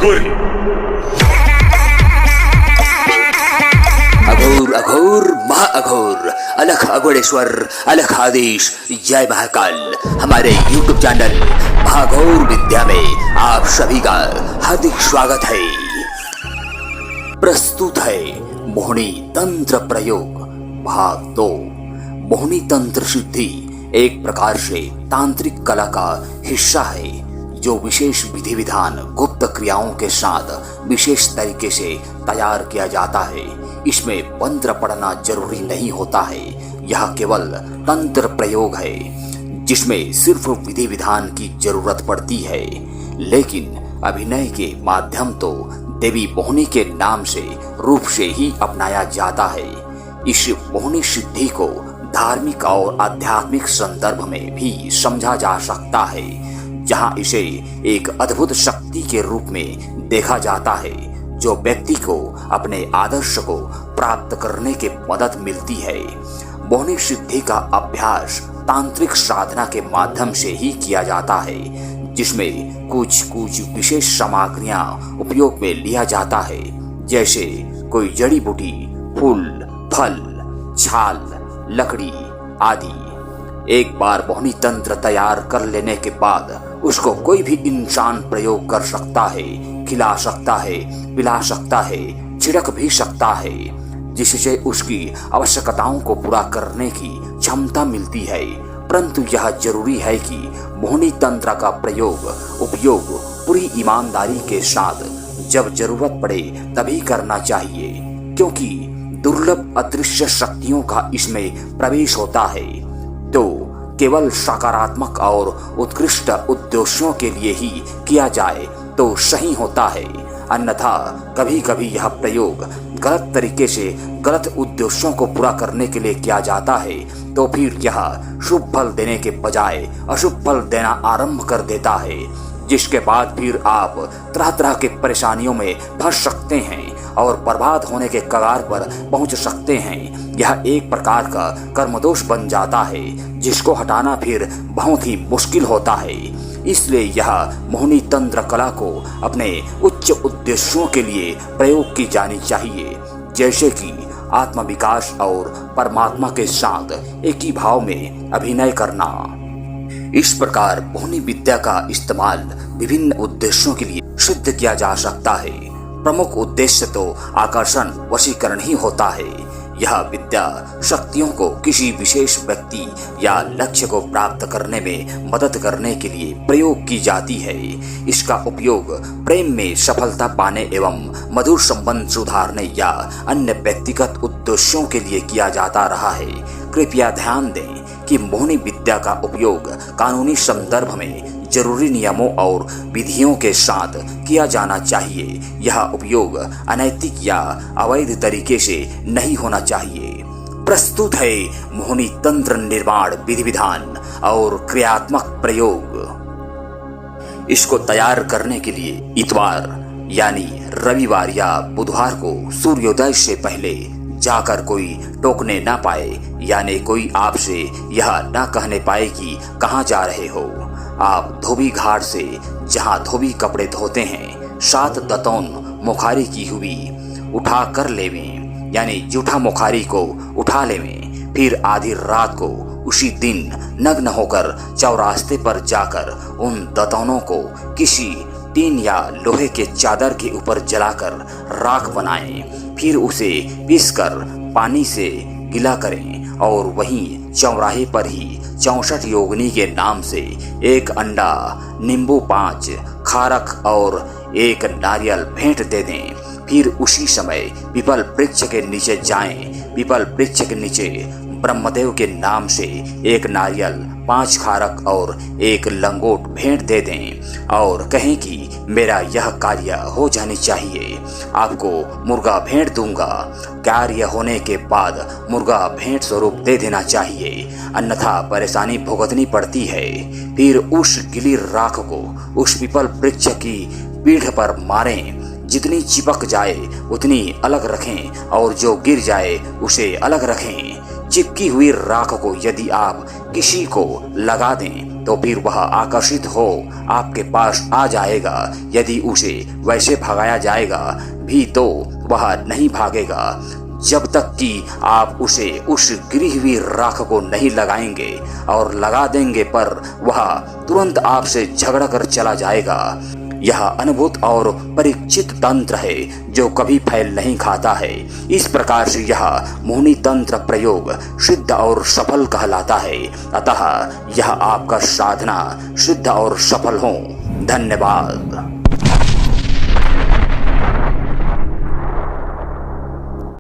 अघोरी। अघोर अघोर महाअघोर, अलख अघोरेश्वर, अलख आदेश, जय महाकाल। हमारे YouTube चैनल महाघोर विद्या में आप सभी का हार्दिक स्वागत है। प्रस्तुत है मोहिनी तंत्र प्रयोग भाग 2। मोहिनी तंत्र सिद्धि एक प्रकार से तांत्रिक कला का हिस्सा है जो विशेष विधि विधान गुप्त क्रियाओं के साथ विशेष तरीके से तैयार किया जाता है। इसमें मंत्र पढ़ना जरूरी नहीं होता है, यह केवल तंत्र प्रयोग है जिसमें सिर्फ विधि विधान की जरूरत पड़ती है। लेकिन अभिनय के माध्यम तो देवी मोहिनी के नाम से रूप से ही अपनाया जाता है। इस मोहिनी सिद्धि को धार्मिक और आध्यात्मिक संदर्भ में भी समझा जा सकता है, जहां इसे एक अद्भुत शक्ति के रूप में देखा जाता है जो व्यक्ति को अपने आदर्श को प्राप्त करने के मदद मिलती है। मोहिनी सिद्धि का अभ्यास तांत्रिक साधना के माध्यम से ही किया जाता है, जिसमें कुछ विशेष सामग्रियां उपयोग में लिया जाता है, जैसे कोई जड़ी बूटी, फूल, फल, छाल, लकड़ी आदि। एक बार मोहिनी तंत्र तैयार कर लेने के बाद उसको कोई भी इंसान प्रयोग कर सकता है, खिला सकता है, पिला सकता है, छिड़क भी सकता है, जिससे उसकी आवश्यकताओं को पूरा करने की क्षमता मिलती है। परंतु यह जरूरी है कि मोहिनी तंत्र का उपयोग पूरी ईमानदारी के साथ जब जरूरत पड़े तभी करना चाहिए, क्योंकि दुर्लभ अदृश्य शक्तियों का इसमें प्रवेश होता है। तो केवल सकारात्मक और उत्कृष्ट उद्देश्यों के लिए ही किया जाए तो सही होता है, अन्यथा कभी कभी यह प्रयोग गलत तरीके से गलत उद्देश्यों को पूरा करने के लिए किया जाता है, तो फिर यह शुभ फल देने के बजाय अशुभ फल देना आरंभ कर देता है, जिसके बाद फिर आप तरह तरह के परेशानियों में फंस सकते हैं और बर्बाद होने के कगार पर पहुंच सकते हैं। यह एक प्रकार का कर्मदोष बन जाता है, जिसको हटाना फिर बहुत ही मुश्किल होता है। इसलिए यह मोहिनी तंत्र कला को अपने उच्च उद्देश्यों के लिए प्रयोग की जानी चाहिए, जैसे कि आत्मविकास और परमात्मा के साथ एक ही भाव में अभिनय करना। इस प्रकार मोहिनी विद्या का इस्तेमाल विभिन्न उद्देश्यों के लिए सिद्ध किया जा सकता है। प्रमुख उद्देश्य तो आकर्षण, वशीकरण ही होता है। यह विद्या शक्तियों को किसी विशेष व्यक्ति या लक्ष्य को प्राप्त करने में मदद करने के लिए प्रयोग की जाती है। इसका उपयोग प्रेम में सफलता पाने एवं मधुर संबंध सुधारने या अन्य व्यक्तिगत उद्देश्यों के लिए किया जाता रहा है। कृपया ध्यान दें कि मोहिनी विद्या का उपयोग कानूनी संदर्भ में जरूरी नियमों और विधियों के साथ किया जाना चाहिए। यह उपयोग अनैतिक या अवैध तरीके से नहीं होना चाहिए। प्रस्तुत है मोहिनी तंत्र निर्माण विधि विधान और क्रियात्मक प्रयोग। इसको तैयार करने के लिए इतवार यानी रविवार या बुधवार को सूर्योदय से पहले जाकर कोई टोकने ना पाए, यानी कोई आपसे यह ना कहने पाए कि कहाँ जा रहे हो। आप धोबी घाट से जहाँ धोबी कपड़े धोते हैं 7 दतौन मुखारी की हुई उठा कर लेवें, यानी जूठा मुखारी को उठा लेवें। फिर आधी रात को उसी दिन नग्न होकर चौरास्ते पर जाकर उन दतौनों को किसी टीन या लोहे के चादर के ऊपर जलाकर राख बनाएं। फिर उसे पीसकर पानी से गीला करें और वहीं चौराहे पर ही 64 योगिनी के नाम से 1 अंडा, नींबू 5, खारक और 1 नारियल भेंट दे दें। फिर उसी समय पीपल वृक्ष के नीचे जाएं। पीपल वृक्ष के नीचे ब्रह्मदेव के नाम से 1 नारियल, 5 खारक और 1 लंगोट भेंट दे दें और कहें कि मेरा यह कार्य हो जानी चाहिए। आपको मुर्गा भेंट दूंगा। कार्य होने के बाद मुर्गा भेंट स्वरूप दे देना चाहिए, अन्यथा परेशानी भुगतनी पड़ती है। फिर उस गीली राख को उस पीपल वृक्ष की पीठ पर मारें। जितनी चिपक जाए उतनी अलग रखें और जो गिर जाए उसे अलग रखें। चिपकी हुई राख को यदि आप किसी को लगा दें तो फिर वह आकर्षित हो आपके पास आ जाएगा। यदि उसे वैसे भगाया जाएगा भी तो वह नहीं भागेगा जब तक कि आप उसे उस गिरी हुई राख को नहीं लगाएंगे, और लगा देंगे पर वह तुरंत आपसे झगड़ा कर चला जाएगा। यह अनुभूत और परीक्षित तंत्र है जो कभी फैल नहीं खाता है। इस प्रकार से यह मोहिनी तंत्र प्रयोग सिद्ध और सफल कहलाता है। अतः यह आपका साधना सिद्ध और सफल हो। धन्यवाद।